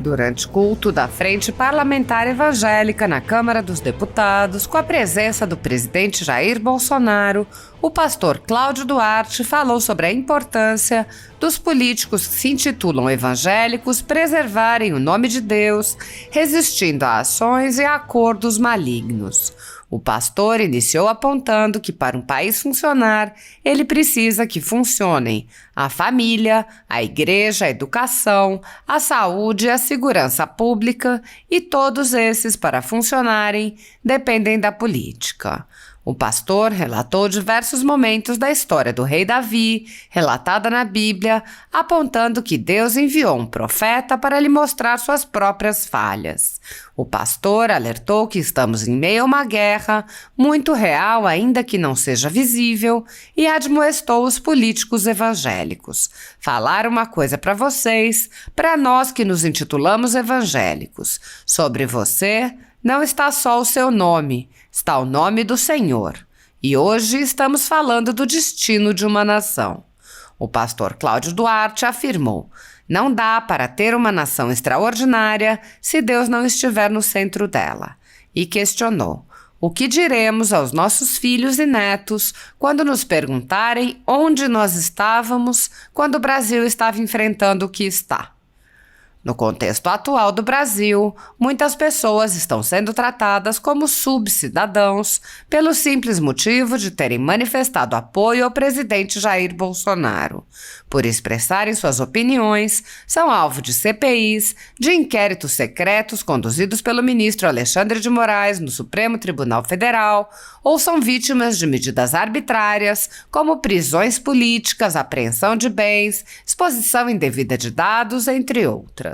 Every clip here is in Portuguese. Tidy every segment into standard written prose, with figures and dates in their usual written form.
Durante culto da Frente Parlamentar Evangélica na Câmara dos Deputados, com a presença do presidente Jair Bolsonaro, o pastor Cláudio Duarte falou sobre a importância dos políticos que se intitulam evangélicos preservarem o nome de Deus, resistindo a ações e acordos malignos. O pastor iniciou apontando que para um país funcionar, ele precisa que funcionem a família, a igreja, a educação, a saúde e a segurança pública, e todos esses, para funcionarem, dependem da política. O pastor relatou diversos momentos da história do rei Davi, relatada na Bíblia, apontando que Deus enviou um profeta para lhe mostrar suas próprias falhas. O pastor alertou que estamos em meio a uma guerra, muito real ainda que não seja visível, e admoestou os políticos evangélicos. Falar uma coisa para vocês, para nós que nos intitulamos evangélicos. Sobre você não está só o seu nome, está o nome do Senhor. E hoje estamos falando do destino de uma nação. O pastor Cláudio Duarte afirmou: não dá para ter uma nação extraordinária se Deus não estiver no centro dela. E questionou: o que diremos aos nossos filhos e netos quando nos perguntarem onde nós estávamos quando o Brasil estava enfrentando o que está? No contexto atual do Brasil, muitas pessoas estão sendo tratadas como subcidadãos pelo simples motivo de terem manifestado apoio ao presidente Jair Bolsonaro. Por expressarem suas opiniões, são alvo de CPIs, de inquéritos secretos conduzidos pelo ministro Alexandre de Moraes no Supremo Tribunal Federal, ou são vítimas de medidas arbitrárias, como prisões políticas, apreensão de bens, exposição indevida de dados, entre outras.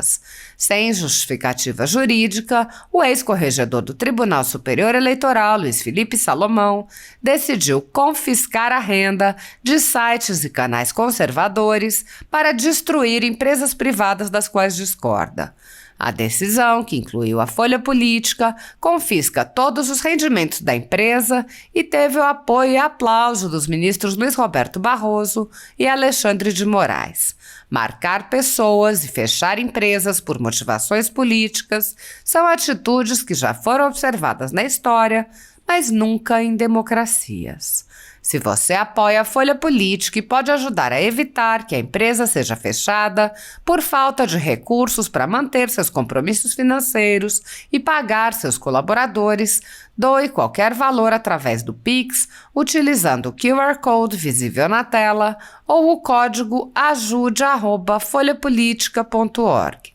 Sem justificativa jurídica, o ex-corregedor do Tribunal Superior Eleitoral, Luiz Felipe Salomão, decidiu confiscar a renda de sites e canais conservadores para destruir empresas privadas das quais discorda. A decisão, que incluiu a Folha Política, confisca todos os rendimentos da empresa e teve o apoio e aplauso dos ministros Luiz Roberto Barroso e Alexandre de Moraes. Marcar pessoas e fechar empresas por motivações políticas são atitudes que já foram observadas na história, mas nunca em democracias. Se você apoia a Folha Política e pode ajudar a evitar que a empresa seja fechada por falta de recursos para manter seus compromissos financeiros e pagar seus colaboradores, doe qualquer valor através do Pix, utilizando o QR Code visível na tela ou o código ajude@folhapolitica.org.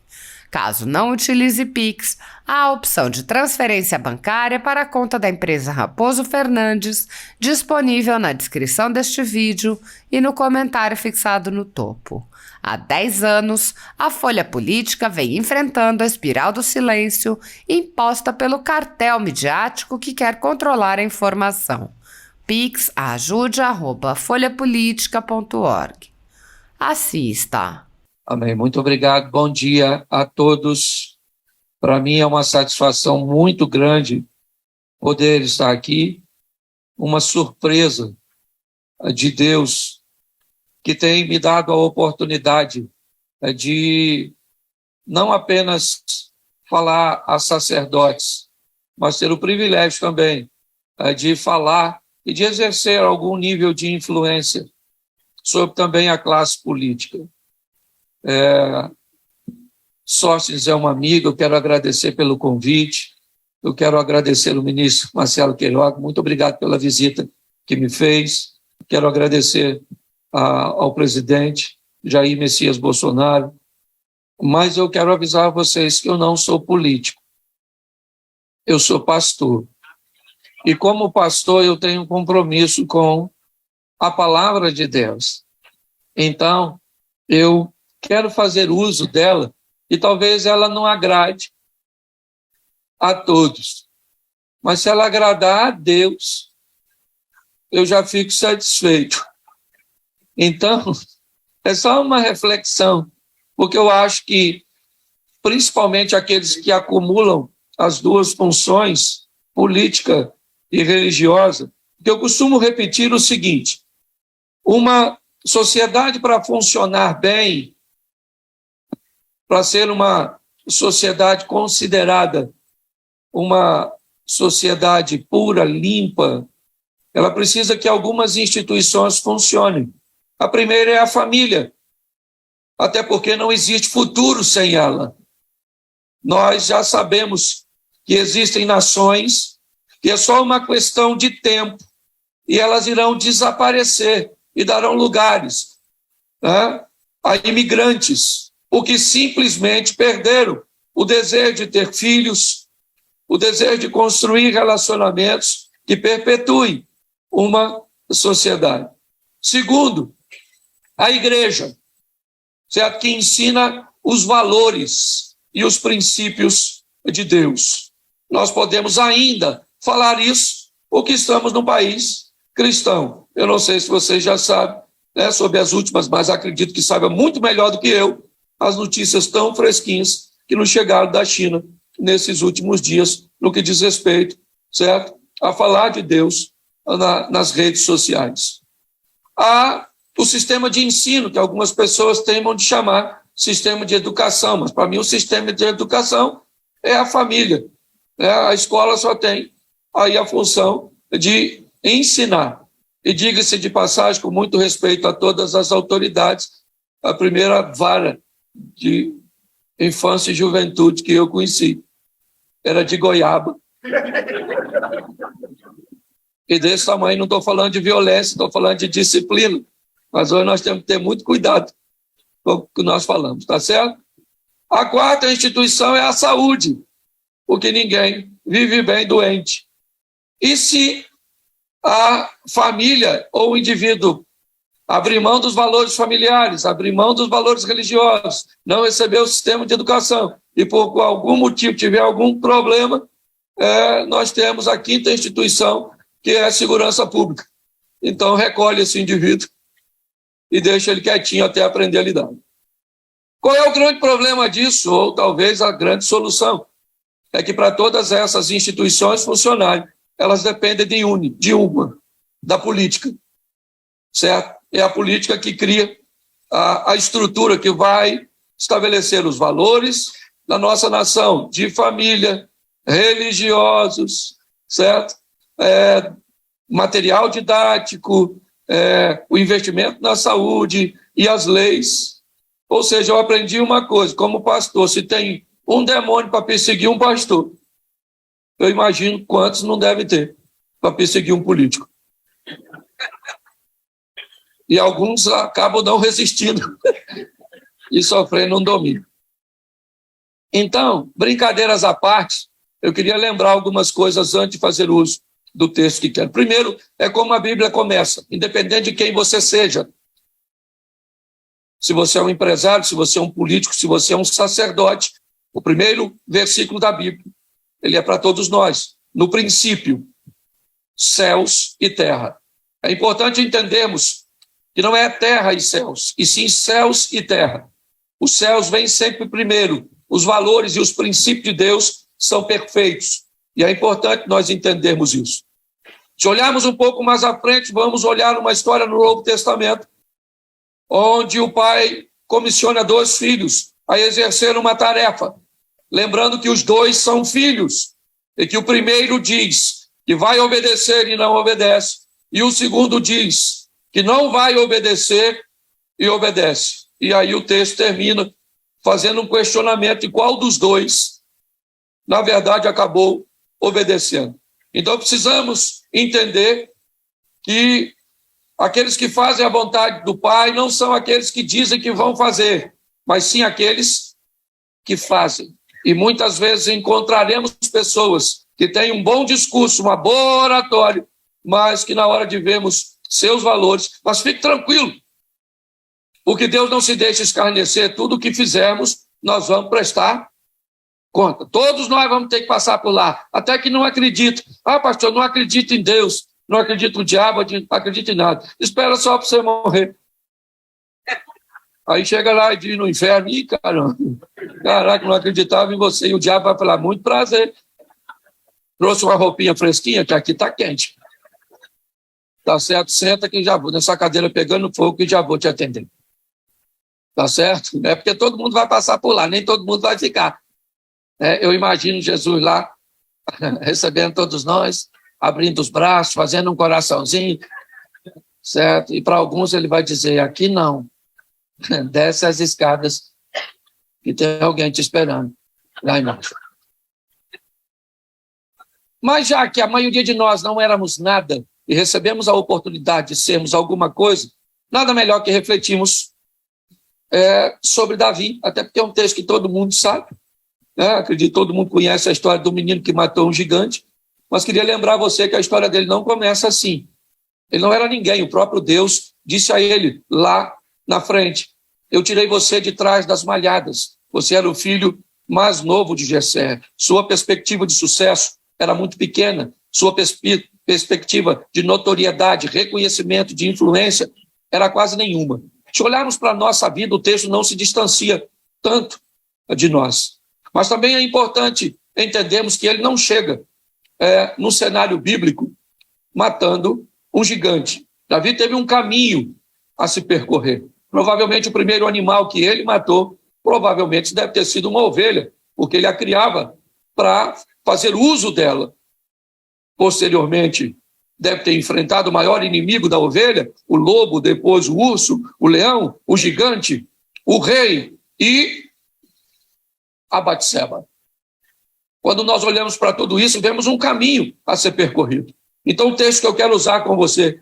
Caso não utilize Pix, há a opção de transferência bancária para a conta da empresa Raposo Fernandes, disponível na descrição deste vídeo e no comentário fixado no topo. Há 10 anos, a Folha Política vem enfrentando a espiral do silêncio imposta pelo cartel midiático que quer controlar a informação. Pix ajude@folhapolitica.org. Assista. Amém. Muito obrigado. Bom dia a todos. Para mim é uma satisfação muito grande poder estar aqui. Uma surpresa de Deus que tem me dado a oportunidade de não apenas falar a sacerdotes, mas ter o privilégio também de falar e de exercer algum nível de influência sobre também a classe política. Sócrates é uma amiga, eu quero agradecer pelo convite, eu quero agradecer ao ministro Marcelo Queiroga, muito obrigado pela visita que me fez, quero agradecer ao presidente Jair Messias Bolsonaro, mas eu quero avisar a vocês que eu não sou político, eu sou pastor, e como pastor eu tenho um compromisso com a palavra de Deus, então eu quero fazer uso dela e talvez ela não agrade a todos. Mas se ela agradar a Deus, eu já fico satisfeito. Então, é só uma reflexão, porque eu acho que, principalmente aqueles que acumulam as duas funções, política e religiosa, que eu costumo repetir o seguinte: uma sociedade para funcionar bem, para ser uma sociedade considerada uma sociedade pura, limpa, ela precisa que algumas instituições funcionem. A primeira é a família, até porque não existe futuro sem ela. Nós já sabemos que existem nações que é só uma questão de tempo e elas irão desaparecer e darão lugares, né, a imigrantes, porque simplesmente perderam o desejo de ter filhos, o desejo de construir relacionamentos que perpetuem uma sociedade. Segundo, a igreja, certo? Que ensina os valores e os princípios de Deus. Nós podemos ainda falar isso porque estamos num país cristão. Eu não sei se vocês já sabem, né, sobre as últimas, mas acredito que saiba muito melhor do que eu, as notícias tão fresquinhas que nos chegaram da China nesses últimos dias, no que diz respeito, certo, a falar de Deus nas redes sociais. Há o sistema de ensino, que algumas pessoas temem de chamar sistema de educação, mas para mim o sistema de educação é a família, né? A escola só tem aí a função de ensinar. E diga-se de passagem, com muito respeito a todas as autoridades, a primeira vara de infância e juventude que eu conheci era de goiaba. E desse tamanho não estou falando de violência, estou falando de disciplina. Mas hoje nós temos que ter muito cuidado com o que nós falamos, tá certo? A quarta instituição é a saúde, porque ninguém vive bem doente. E se a família ou o indivíduo abrir mão dos valores familiares, abrir mão dos valores religiosos, não receber o sistema de educação e por algum motivo tiver algum problema, nós temos a quinta instituição, que é a segurança pública. Então recolhe esse indivíduo e deixa ele quietinho até aprender a lidar. Qual é o grande problema disso, ou talvez a grande solução? É que para todas essas instituições funcionarem, elas dependem de uma, da política, certo? É a política que cria a estrutura que vai estabelecer os valores da nossa nação, de família, religiosos, certo? Material didático, o investimento na saúde e as leis. Ou seja, eu aprendi uma coisa, como pastor, se tem um demônio para perseguir um pastor, eu imagino quantos não devem ter para perseguir um político. E alguns acabam não resistindo e sofrendo um domínio. Então, brincadeiras à parte, eu queria lembrar algumas coisas antes de fazer uso do texto que quero. Primeiro, é como a Bíblia começa, independente de quem você seja. Se você é um empresário, se você é um político, se você é um sacerdote, o primeiro versículo da Bíblia, ele é para todos nós. No princípio, céus e terra. É importante entendermos que não é terra e céus, e sim céus e terra. Os céus vêm sempre primeiro. Os valores e os princípios de Deus são perfeitos. E é importante nós entendermos isso. Se olharmos um pouco mais à frente, vamos olhar uma história no Novo Testamento, onde o pai comissiona 2 filhos a exercer uma tarefa, lembrando que os 2 são filhos, e que o primeiro diz que vai obedecer e não obedece, e o segundo diz que não vai obedecer e obedece. E aí o texto termina fazendo um questionamento de qual dos 2, na verdade, acabou obedecendo. Então precisamos entender que aqueles que fazem a vontade do Pai não são aqueles que dizem que vão fazer, mas sim aqueles que fazem. E muitas vezes encontraremos pessoas que têm um bom discurso, uma boa oratória, mas que na hora de vermos seus valores, mas fique tranquilo, porque Deus não se deixa escarnecer, tudo o que fizermos, nós vamos prestar conta. Todos nós vamos ter que passar por lá, até que não acredita. Ah, pastor, não acredito em Deus, não acredito no diabo, não acredito em nada. Espera só para você morrer. Aí chega lá e diz no inferno, ih, caramba, caraca, não acreditava em você. E o diabo vai falar, muito prazer. Trouxe uma roupinha fresquinha, que aqui está quente. Tá certo? Senta que já vou, nessa cadeira pegando fogo, que já vou te atender. Tá certo? É porque todo mundo vai passar por lá, nem todo mundo vai ficar. Eu imagino Jesus lá, recebendo todos nós, abrindo os braços, fazendo um coraçãozinho, certo? E para alguns ele vai dizer, aqui não, desce as escadas, que tem alguém te esperando lá embaixo. Mas já que a maioria de nós não éramos nada e recebemos a oportunidade de sermos alguma coisa, nada melhor que refletirmos sobre Davi, até porque é um texto que todo mundo sabe, acredito que todo mundo conhece a história do menino que matou um gigante, mas queria lembrar você que a história dele não começa assim. Ele não era ninguém, o próprio Deus disse a ele lá na frente, eu tirei você de trás das malhadas, você era o filho mais novo de Jessé, sua perspectiva de sucesso era muito pequena, sua perspectiva de notoriedade, reconhecimento, de influência era quase nenhuma. Se olharmos para a nossa vida, o texto não se distancia tanto de nós. Mas também é importante entendermos que ele não chega no cenário bíblico matando um gigante. Davi teve um caminho a se percorrer. Provavelmente o primeiro animal que ele matou, provavelmente deve ter sido uma ovelha, porque ele a criava para fazer uso dela. Posteriormente, deve ter enfrentado o maior inimigo da ovelha, o lobo, depois o urso, o leão, o gigante, o rei e a Batseba. Quando nós olhamos para tudo isso, vemos um caminho a ser percorrido. Então, o texto que eu quero usar com você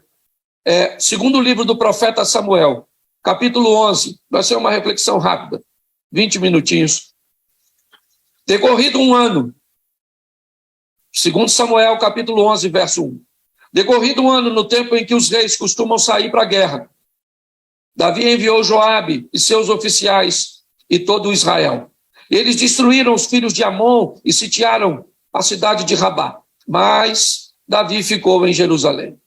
é segundo o livro do profeta Samuel, capítulo 11. Vai ser uma reflexão rápida, 20 minutinhos. Decorrido um ano, segundo Samuel, capítulo 11, verso 1. Decorrido um ano, no tempo em que os reis costumam sair para a guerra, Davi enviou Joabe e seus oficiais e todo Israel. Eles destruíram os filhos de Amon e sitiaram a cidade de Rabá. Mas Davi ficou em Jerusalém.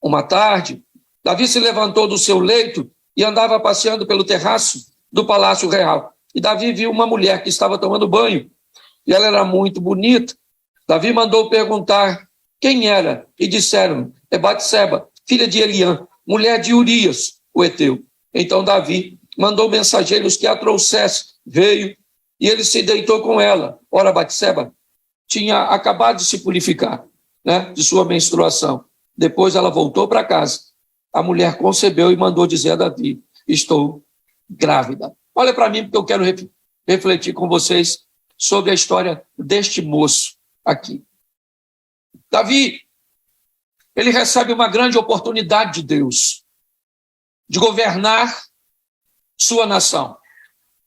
Uma tarde, Davi se levantou do seu leito e andava passeando pelo terraço do palácio real. E Davi viu uma mulher que estava tomando banho. E ela era muito bonita. Davi mandou perguntar quem era. E disseram, é Batseba, filha de Eliã, mulher de Urias, o heteu. Então Davi mandou mensageiros que a trouxesse. Veio e ele se deitou com ela. Ora, Batseba tinha acabado de se purificar, de sua menstruação. Depois ela voltou para casa. A mulher concebeu e mandou dizer a Davi, estou grávida. Olha para mim, porque eu quero refletir com vocês sobre a história deste moço aqui. Davi, ele recebe uma grande oportunidade de Deus de governar sua nação,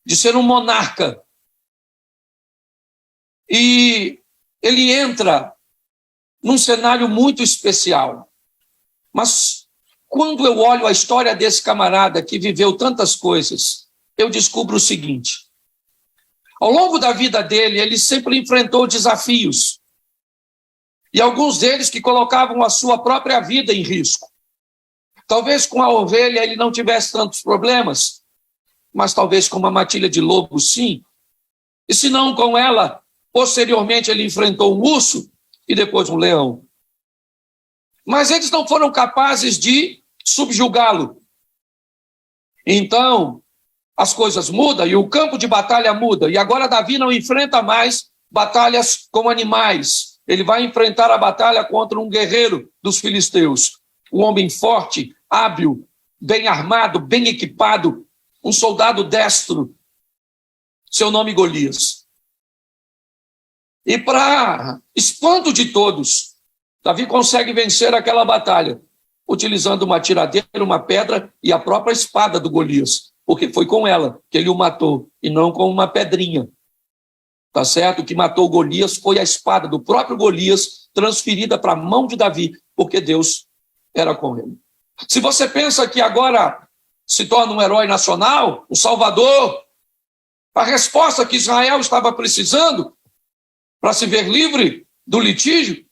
de ser um monarca. E ele entra num cenário muito especial. Mas quando eu olho a história desse camarada que viveu tantas coisas, eu descubro o seguinte. Ao longo da vida dele, ele sempre enfrentou desafios. E alguns deles que colocavam a sua própria vida em risco. Talvez com a ovelha ele não tivesse tantos problemas, mas talvez com uma matilha de lobo, sim. E se não com ela, posteriormente ele enfrentou um urso e depois um leão. Mas eles não foram capazes de subjugá-lo. Então, as coisas mudam e o campo de batalha muda. E agora Davi não enfrenta mais batalhas com animais. Ele vai enfrentar a batalha contra um guerreiro dos filisteus. Um homem forte, hábil, bem armado, bem equipado, um soldado destro. Seu nome Golias. E para espanto de todos, Davi consegue vencer aquela batalha, utilizando uma tiradeira, uma pedra e a própria espada do Golias, porque foi com ela que ele o matou, e não com uma pedrinha. Tá certo? O que matou Golias foi a espada do próprio Golias, transferida para a mão de Davi, porque Deus era com ele. Se você pensa que agora se torna um herói nacional, um salvador, a resposta que Israel estava precisando para se ver livre do litígio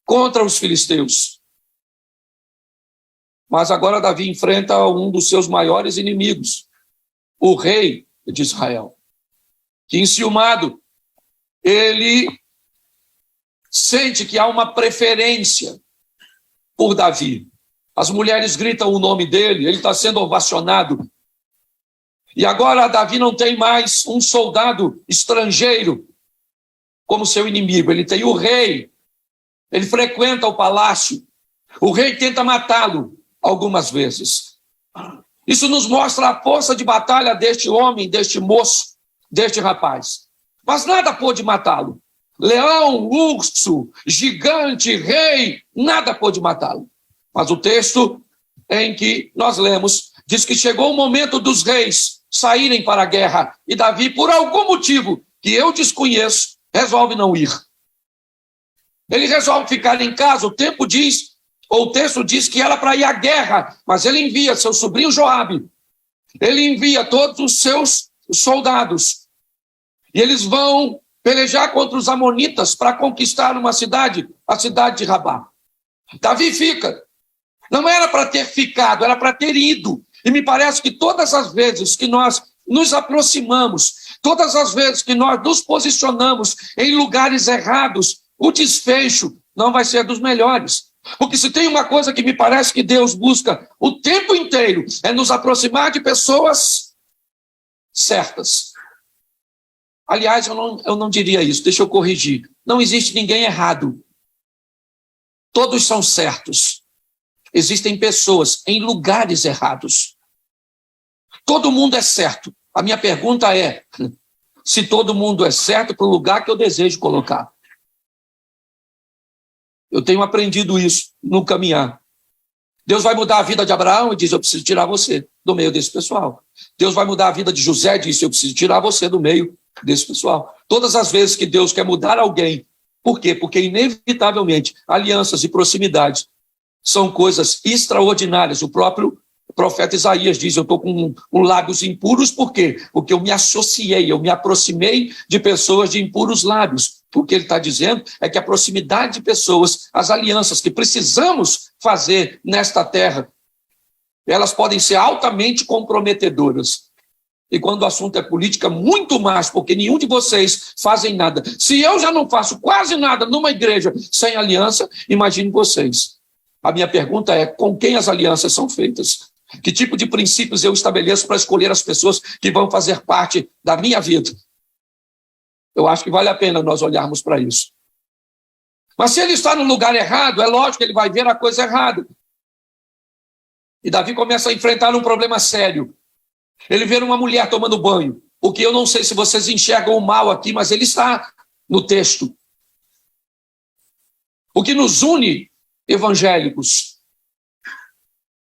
contra os filisteus. Mas agora Davi enfrenta um dos seus maiores inimigos, o rei de Israel, que enciumado, ele sente que há uma preferência por Davi. As mulheres gritam o nome dele, ele está sendo ovacionado. E agora Davi não tem mais um soldado estrangeiro como seu inimigo. Ele tem o rei, ele frequenta o palácio, o rei tenta matá-lo algumas vezes. Isso nos mostra a força de batalha deste homem, deste moço, deste rapaz. Mas nada pôde matá-lo. Leão, urso, gigante, rei, nada pôde matá-lo. Mas o texto em que nós lemos diz que chegou o momento dos reis saírem para a guerra e Davi, por algum motivo que eu desconheço, resolve não ir. Ele resolve ficar em casa. O texto diz que era para ir à guerra, mas ele envia seu sobrinho Joabe, ele envia todos os seus soldados e eles vão pelejar contra os amonitas para conquistar uma cidade, a cidade de Rabá. Davi fica. Não era para ter ficado, era para ter ido. E me parece que todas as vezes que nós nos aproximamos, todas as vezes que nós nos posicionamos em lugares errados, o desfecho não vai ser dos melhores. Porque se tem uma coisa que me parece que Deus busca o tempo inteiro, é nos aproximar de pessoas certas. Aliás, eu não diria isso, deixa eu corrigir. Não existe ninguém errado. Todos são certos. Existem pessoas em lugares errados. Todo mundo é certo. A minha pergunta é, se todo mundo é certo para o lugar que eu desejo colocar. Eu tenho aprendido isso no caminhar. Deus vai mudar a vida de Abraão e diz, eu preciso tirar você do meio desse pessoal. Deus vai mudar a vida de José e diz, eu preciso tirar você do meio desse pessoal. Todas as vezes que Deus quer mudar alguém, por quê? Porque inevitavelmente alianças e proximidades são coisas extraordinárias. O próprio profeta Isaías diz, eu estou com lábios impuros, por quê? Porque eu me associei, eu me aproximei de pessoas de impuros lábios. O que ele está dizendo é que a proximidade de pessoas, as alianças que precisamos fazer nesta terra, elas podem ser altamente comprometedoras. E quando o assunto é política, muito mais, porque nenhum de vocês fazem nada. Se eu já não faço quase nada numa igreja sem aliança, imagine vocês. A minha pergunta é, com quem as alianças são feitas? Que tipo de princípios eu estabeleço para escolher as pessoas que vão fazer parte da minha vida? Eu acho que vale a pena nós olharmos para isso. Mas se ele está no lugar errado, é lógico que ele vai ver a coisa errada. E Davi começa a enfrentar um problema sério. Ele vê uma mulher tomando banho. O que eu não sei se vocês enxergam o mal aqui, mas ele está no texto. O que nos une, evangélicos,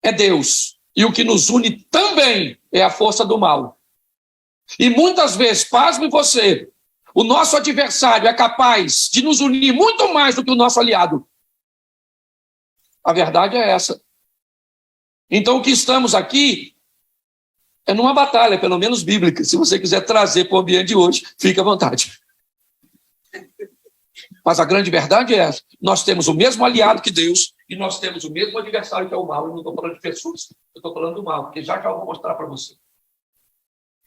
é Deus. E o que nos une também é a força do mal. E muitas vezes, pasme você, o nosso adversário é capaz de nos unir muito mais do que o nosso aliado. A verdade é essa. Então, o que estamos aqui é numa batalha, pelo menos bíblica. Se você quiser trazer para o ambiente de hoje, fique à vontade. Mas a grande verdade é essa. Nós temos o mesmo aliado que Deus e nós temos o mesmo adversário que é o mal. Eu não estou falando de pessoas, eu estou falando do mal, porque já eu vou mostrar para você.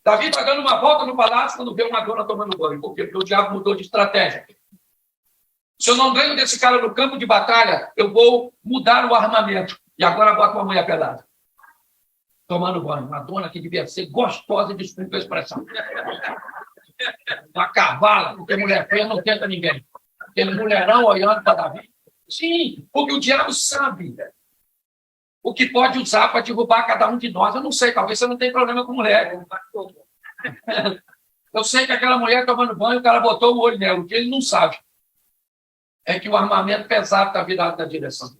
Davi está dando uma volta no palácio quando vê uma dona tomando banho. Por quê? Porque o diabo mudou de estratégia. Se eu não ganho desse cara no campo de batalha, eu vou mudar o armamento. E agora bota uma mulher pelada. Tomando banho. Uma dona que devia ser gostosa, desculpa a expressão. Uma cavala, porque mulher feia não tenta ninguém. Aquele mulherão olhando para Davi. Sim, porque o diabo sabe o que pode usar para derrubar cada um de nós. Eu não sei, talvez você não tenha problema com mulher. Eu sei que aquela mulher tomando banho, o cara botou o olho nela. O que ele não sabe é que o armamento pesado está virado na direção.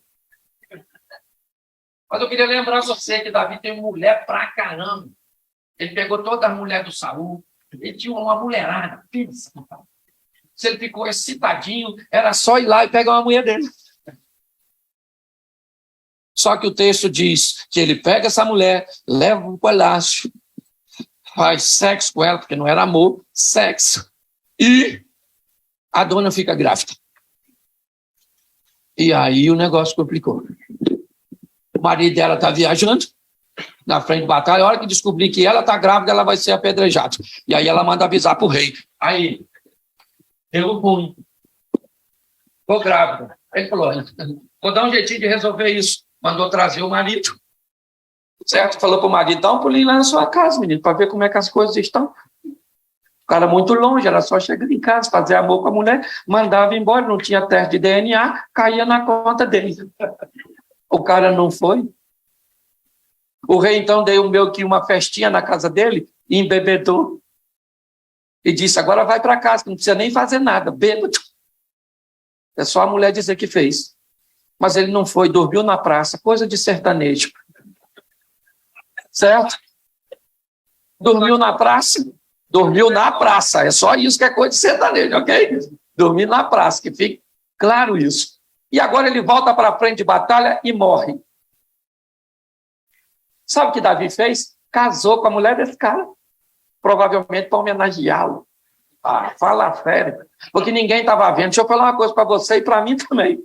Mas eu queria lembrar você que Davi tem mulher pra caramba. Ele pegou toda a mulher do Saul. Ele tinha uma mulherada. Pensa. Se ele ficou excitadinho, era só ir lá e pegar uma mulher dele. Só que o texto diz que ele pega essa mulher, leva para o palácio, faz sexo com ela, porque não era amor, sexo. E a dona fica grávida. E aí o negócio complicou. O marido dela está viajando na frente de batalha. A hora que descobrir que ela está grávida, ela vai ser apedrejada. E aí ela manda avisar para o rei. Aí, deu ruim. Estou grávida. Ele falou, vou dar um jeitinho de resolver isso. Mandou trazer o marido. Certo? Falou para o marido, dá um pulinho lá na sua casa, menino, para ver como é que as coisas estão. O cara muito longe, era só chegar em casa, fazer amor com a mulher, mandava embora, não tinha teste de DNA, caía na conta dele. O cara não foi. O rei, então, deu meio que uma festinha na casa dele, e embebedou. E disse, agora vai para casa, não precisa nem fazer nada, bêbado. É só a mulher dizer que fez. Mas ele não foi, dormiu na praça, coisa de sertanejo. Certo? Dormiu na praça? Dormiu na praça, é só isso que é coisa de sertanejo, ok? Dormir na praça, que fique claro isso. E agora ele volta para a frente de batalha e morre. Sabe o que Davi fez? Casou com a mulher desse cara. Provavelmente para homenageá-lo. Ah, fala sério. Porque ninguém estava vendo. Deixa eu falar uma coisa para você e para mim também.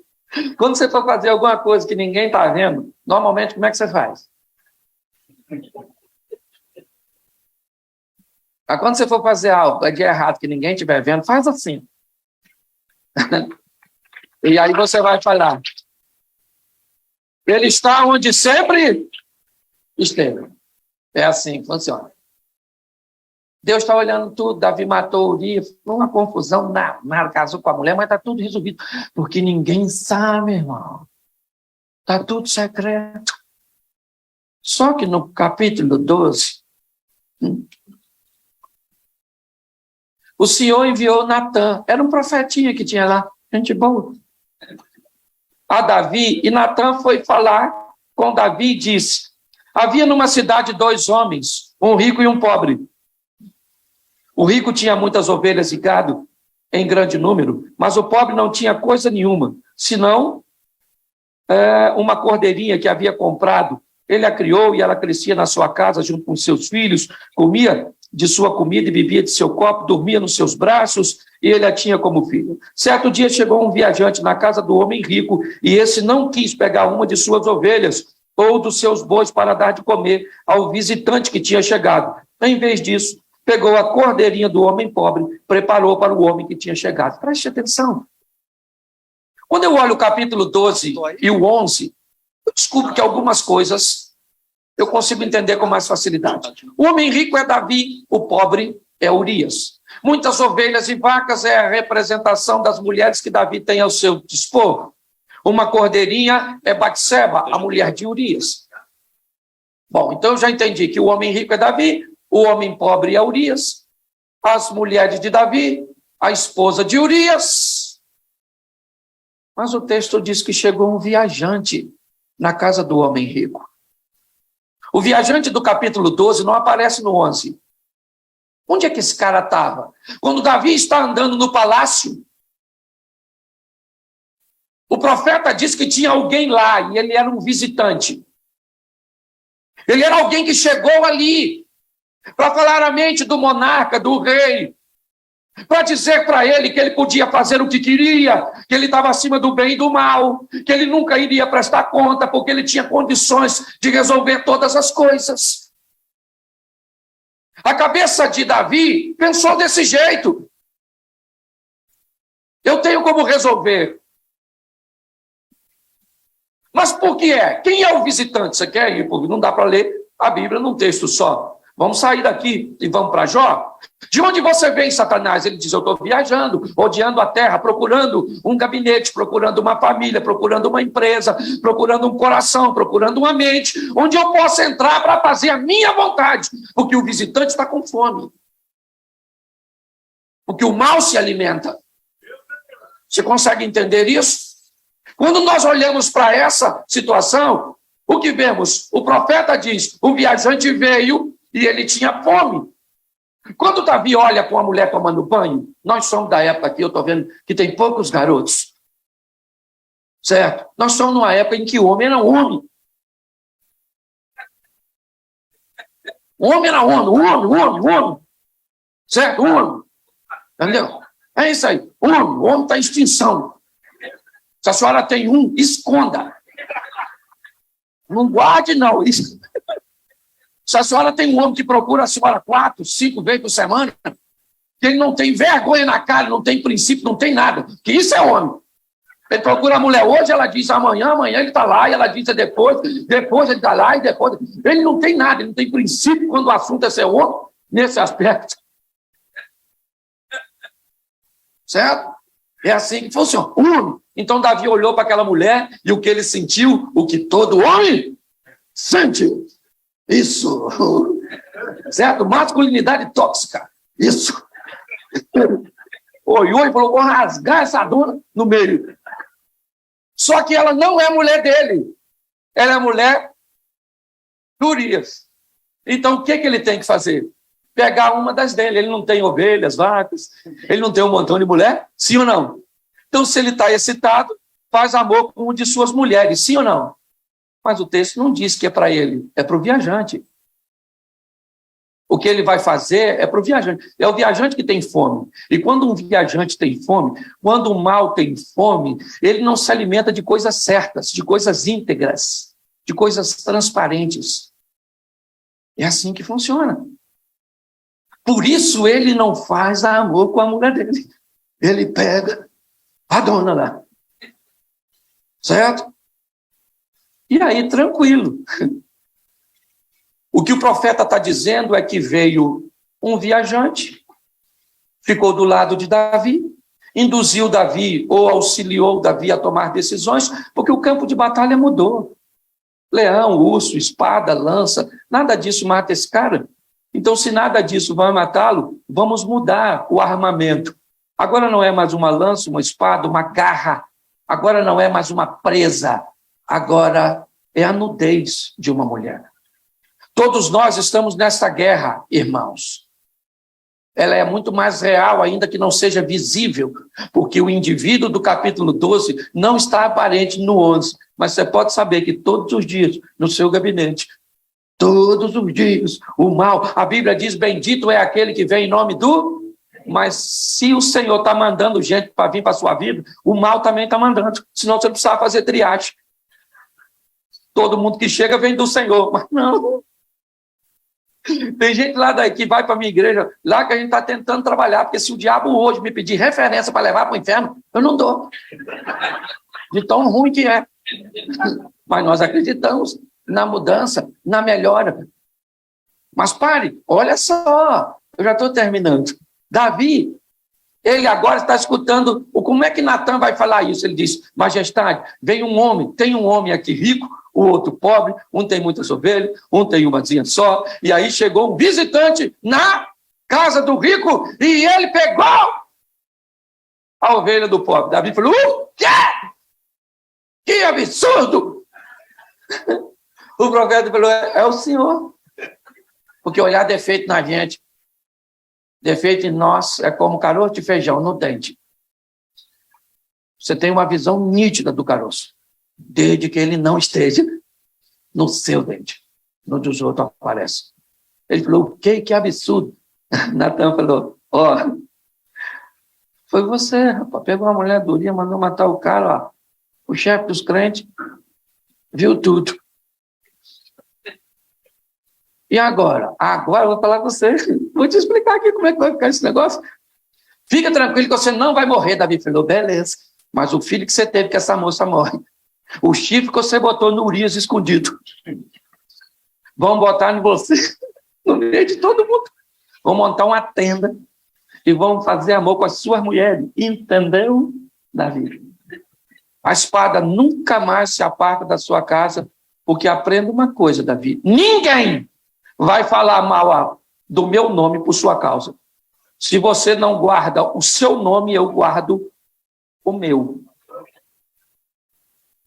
Quando você for fazer alguma coisa que ninguém está vendo, normalmente como é que você faz? Mas quando você for fazer algo de errado que ninguém estiver vendo, faz assim. E aí você vai falar. Ele está onde sempre esteve. É assim que funciona. Deus está olhando tudo, Davi matou Urias, foi uma confusão, nada, casou com a mulher, mas está tudo resolvido, porque ninguém sabe, irmão. Está tudo secreto. Só que no capítulo 12, o Senhor enviou Natã, era um profetinha que tinha lá, gente boa, a Davi, e Natã foi falar com Davi e disse, havia numa cidade 2 homens, um rico e um pobre. O rico tinha muitas ovelhas e gado em grande número, mas o pobre não tinha coisa nenhuma, senão uma cordeirinha que havia comprado. Ele a criou e ela crescia na sua casa junto com seus filhos, comia de sua comida e bebia de seu copo, dormia nos seus braços e ele a tinha como filho. Certo dia chegou um viajante na casa do homem rico e esse não quis pegar uma de suas ovelhas ou dos seus bois para dar de comer ao visitante que tinha chegado. Em vez disso, pegou a cordeirinha do homem pobre, preparou para o homem que tinha chegado. Preste atenção. Quando eu olho o capítulo 12 e o 11, eu descubro que algumas coisas eu consigo entender com mais facilidade. O homem rico é Davi, o pobre é Urias. Muitas ovelhas e vacas é a representação das mulheres que Davi tem ao seu dispor. Uma cordeirinha é Batseba, a mulher de Urias. Bom, então eu já entendi que o homem rico é Davi, o homem pobre é Urias, as mulheres de Davi, a esposa de Urias. Mas o texto diz que chegou um viajante na casa do homem rico. O viajante do capítulo 12 não aparece no 11. Onde é que esse cara estava? Quando Davi está andando no palácio, o profeta diz que tinha alguém lá e ele era um visitante. Ele era alguém que chegou ali para falar a mente do monarca, do rei, para dizer para ele que ele podia fazer o que queria, que ele estava acima do bem e do mal, que ele nunca iria prestar conta, porque ele tinha condições de resolver todas as coisas. A cabeça de Davi pensou desse jeito. Eu tenho como resolver. Mas por que é? Quem é o visitante? Você quer ir? Porque não dá para ler a Bíblia num texto só. Vamos sair daqui e vamos para Jó? De onde você vem, Satanás? Ele diz, eu estou viajando, rodeando a terra, procurando um gabinete, procurando uma família, procurando uma empresa, procurando um coração, procurando uma mente, onde eu possa entrar para fazer a minha vontade, porque o visitante está com fome. Porque o mal se alimenta. Você consegue entender isso? Quando nós olhamos para essa situação, o que vemos? O profeta diz, o viajante veio e ele tinha fome. Quando Davi olha para uma mulher tomando banho, nós somos da época que eu estou vendo que tem poucos garotos. Certo? Nós somos numa época em que o homem era homem. O homem era homem. Certo? Homem. Entendeu? É isso aí. O homem está em extinção. Se a senhora tem um, esconda. Não guarde, não. Isso. Se a senhora tem um homem que procura a senhora 4, 5 vezes por semana, que ele não tem vergonha na cara, não tem princípio, não tem nada, que isso é homem. Ele procura a mulher hoje, ela diz amanhã ele está lá, e ela diz depois ele está lá, e depois... Ele não tem nada, ele não tem princípio quando o assunto é ser homem, nesse aspecto. certo? É assim que funciona. Então Davi olhou para aquela mulher e o que ele sentiu, o que todo homem sente. Isso. Certo? Masculinidade tóxica. Isso. Olhou e falou, vou rasgar essa dona no meio. Só que ela não é mulher dele. Ela é mulher de Urias. Então, o que ele tem que fazer? Pegar uma das dele. Ele não tem ovelhas, vacas, ele não tem um montão de mulher, sim ou não? Então, se ele está excitado, faz amor com uma de suas mulheres, sim ou não? Mas o texto não diz que é para ele, é para o viajante. O que ele vai fazer é para o viajante. É o viajante que tem fome. E quando um viajante tem fome, quando o mal tem fome, ele não se alimenta de coisas certas, de coisas íntegras, de coisas transparentes. É assim que funciona. Por isso ele não faz amor com a mulher dele. Ele pega a dona lá. Certo? E aí, tranquilo. O que o profeta está dizendo é que veio um viajante, ficou do lado de Davi, induziu Davi ou auxiliou Davi a tomar decisões, porque o campo de batalha mudou. Leão, urso, espada, lança, nada disso mata esse cara. Então, se nada disso vai matá-lo, vamos mudar o armamento. Agora não é mais uma lança, uma espada, uma garra. Agora não é mais uma presa. Agora é a nudez de uma mulher. Todos nós estamos nessa guerra, irmãos. Ela é muito mais real, ainda que não seja visível, porque o indivíduo do capítulo 12 não está aparente no 11, mas você pode saber que todos os dias, no seu gabinete, todos os dias, o mal, a Bíblia diz, bendito é aquele que vem em nome do... Mas se o Senhor está mandando gente para vir para a sua vida, o mal também está mandando, senão você não precisava fazer triagem. Todo mundo que chega vem do Senhor, mas não... Tem gente lá daí que vai para a minha igreja, lá que a gente está tentando trabalhar, porque se o diabo hoje me pedir referência para levar para o inferno, eu não dou. De tão ruim que é. Mas nós acreditamos na mudança, na melhora. Mas pare, olha só, eu já estou terminando. Davi, ele agora está escutando, como é que Natan vai falar isso? Ele diz, majestade, vem um homem, tem um homem aqui rico, o outro pobre, um tem muitas ovelhas, um tem umazinha só, e aí chegou um visitante na casa do rico e ele pegou a ovelha do pobre. Davi falou, o quê? Que absurdo! O profeta falou, é o Senhor. Porque olhar defeito na gente, defeito em nós é como caroço de feijão no dente. Você tem uma visão nítida do caroço, desde que ele não esteja no seu dente. No dos outros aparece. Ele falou, o quê? Que absurdo. Natan falou, ó, foi você, rapaz, pegou uma mulher durinha, mandou matar o cara, ó. O chefe dos crentes viu tudo. E agora? Agora eu vou falar com você. Vou te explicar aqui como é que vai ficar esse negócio. Fica tranquilo que você não vai morrer, Davi falou, beleza. Mas o filho que você teve, que essa moça morre. O chifre que você botou no Urias escondido. Vão botar em você, no meio de todo mundo. Vão montar uma tenda e vão fazer amor com as suas mulheres. Entendeu, Davi? A espada nunca mais se aparta da sua casa, porque aprenda uma coisa, Davi. Ninguém vai falar mal do meu nome por sua causa. Se você não guarda o seu nome, eu guardo o meu.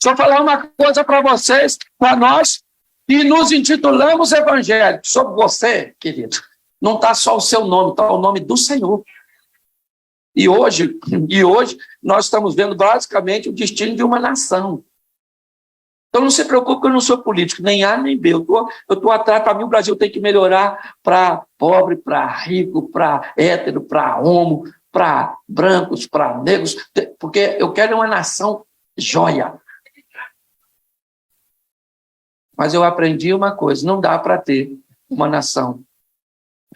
Deixa eu falar uma coisa para vocês, para nós, que nos intitulamos evangélicos. Sobre você, querido, não está só o seu nome, está o nome do Senhor. E hoje nós estamos vendo basicamente o destino de uma nação. Então não se preocupe que eu não sou político, nem A nem B. Eu estou atrás, para mim o Brasil tem que melhorar para pobre, para rico, para hétero, para homo, para brancos, para negros, porque eu quero uma nação joia. Mas eu aprendi uma coisa, não dá para ter uma nação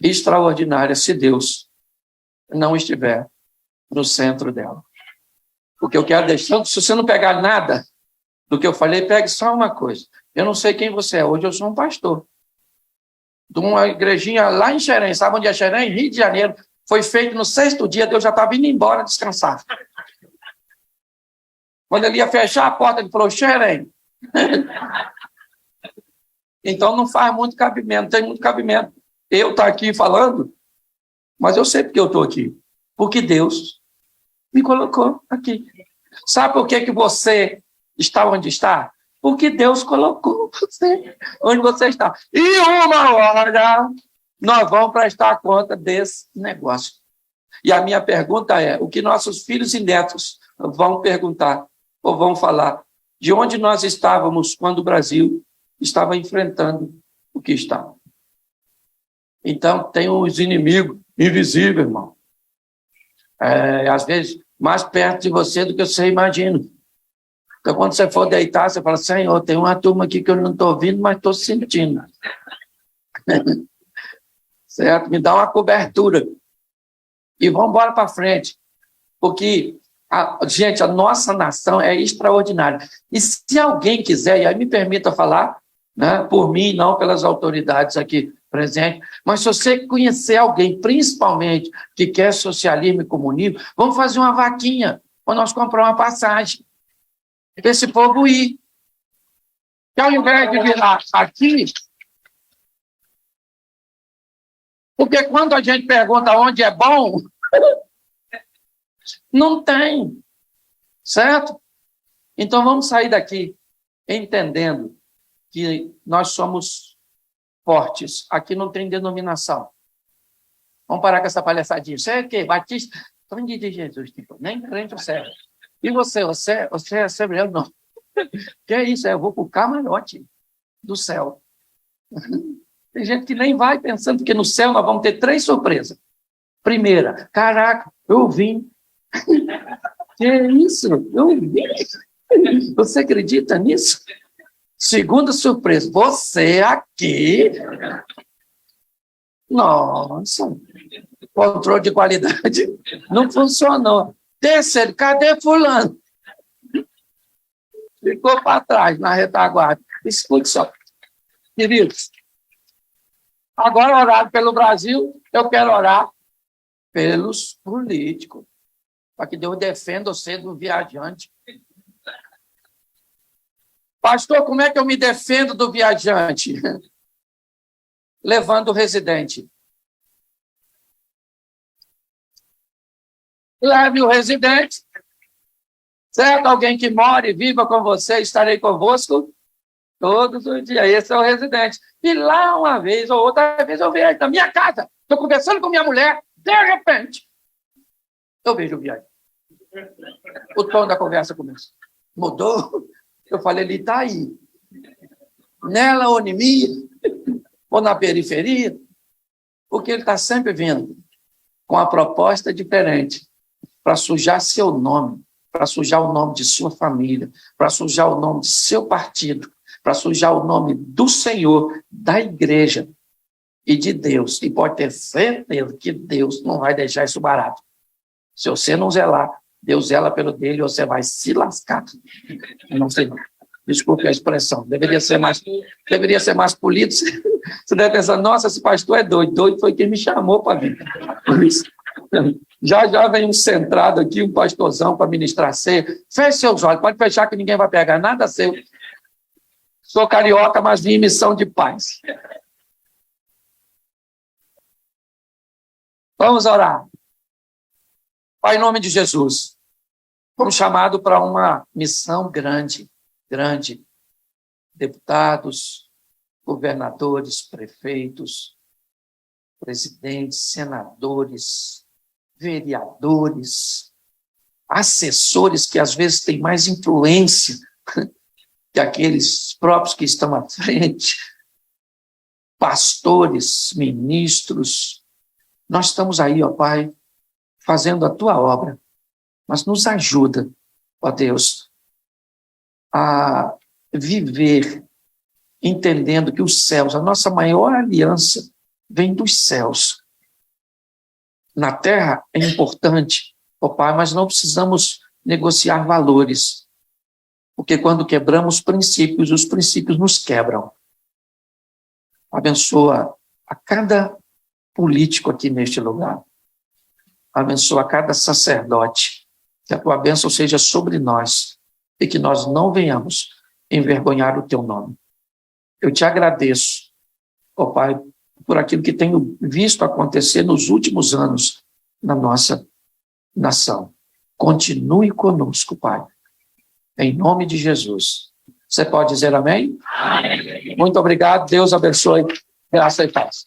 extraordinária se Deus não estiver no centro dela. Porque eu quero deixar, se você não pegar nada do que eu falei, pegue só uma coisa. Eu não sei quem você é, hoje eu sou um pastor de uma igrejinha lá em Xerém, sabe onde é Xerém? Rio de Janeiro, Foi feito no 6º dia, Deus já estava indo embora descansar. Quando ele ia fechar a porta, ele falou, cheirem. Então não faz muito cabimento, não tem muito cabimento. Eu estou aqui falando, mas eu sei porque eu estou aqui. Porque Deus me colocou aqui. Sabe por que você está onde está? Porque Deus colocou você onde você está. E uma hora nós vamos prestar conta desse negócio. E a minha pergunta é, o que nossos filhos e netos vão perguntar ou vão falar? De onde nós estávamos quando o Brasil estava enfrentando o que está? Então, tem os inimigos invisíveis, irmão. Às vezes, mais perto de você do que você imagina. Então, quando você for deitar, você fala, Senhor, tem uma turma aqui que eu não estou ouvindo, mas estou sentindo. Certo? Me dá uma cobertura. E vamos embora para frente. Porque, gente, a nossa nação é extraordinária. E se alguém quiser, e aí me permita falar, né, por mim, não pelas autoridades aqui presentes, mas se você conhecer alguém, principalmente, que quer socialismo e comunismo, vamos fazer uma vaquinha, ou nós comprar uma passagem. Para esse povo ir. Que ao invés de virar aqui, porque quando a gente pergunta onde é bom, não tem, certo? Então vamos sair daqui entendendo que nós somos fortes. Aqui não tem denominação. Vamos parar com essa palhaçadinha. Você é o quê? Batista? Estou de Jesus, tipo, nem crente você é. E você é assembleano? Não. Que é isso? Eu vou para o camarote do céu. Tem gente que nem vai pensando, porque no céu nós vamos ter 3 surpresas. Primeira, caraca, eu vim. Que é isso? Eu vim. Você acredita nisso? Segunda surpresa, você aqui. Nossa, controle de qualidade não funcionou. Terceiro, cadê fulano? Ficou para trás, na retaguarda. Escute só. Queridos, agora orar pelo Brasil, eu quero orar pelos políticos, para que Deus defenda você do viajante. Pastor, como é que eu me defendo do viajante? Levando o residente. Leve o residente, certo? Alguém que mora e viva com você, estarei convosco todos os dias. Esse é o residente. E lá uma vez ou outra vez eu vejo na minha casa, estou conversando com minha mulher, de repente, eu vejo o viajante. O tom da conversa começa. Mudou? Eu falei, ele está aí. Nela ou em mim, ou na periferia, porque ele está sempre vindo com a proposta diferente para sujar seu nome, para sujar o nome de sua família, para sujar o nome de seu partido, para sujar o nome do Senhor, da igreja e de Deus. E pode ter certeza que Deus não vai deixar isso barato. Se você não zelar, Deus zela pelo dele e você vai se lascar. Não sei não. Desculpe a expressão. Deveria ser mais polido. Você deve pensar, nossa, esse pastor é doido. Doido foi quem me chamou para vir. Por isso. Já vem um centrado aqui, um pastorzão para ministrar ceia. Feche seus olhos, pode fechar que ninguém vai pegar nada seu. Sou carioca, mas vim em missão de paz. Vamos orar. Pai, em nome de Jesus, fomos chamados para uma missão grande. Deputados, governadores, prefeitos, presidentes, senadores, vereadores, assessores que às vezes têm mais influência que aqueles próprios que estão à frente, pastores, ministros. Nós estamos aí, ó Pai, fazendo a Tua obra, mas nos ajuda, ó Deus, a viver entendendo que os céus, a nossa maior aliança, vem dos céus. Na terra é importante, ó Pai, mas não precisamos negociar valores, porque quando quebramos princípios, os princípios nos quebram. Abençoa a cada político aqui neste lugar. abençoa cada sacerdote, que a tua bênção seja sobre nós e que nós não venhamos envergonhar o teu nome. Eu te agradeço, ó Pai, por aquilo que tenho visto acontecer nos últimos anos na nossa nação. Continue conosco, Pai. Em nome de Jesus. Você pode dizer amém? Amém. Muito obrigado. Deus abençoe. Graça e paz.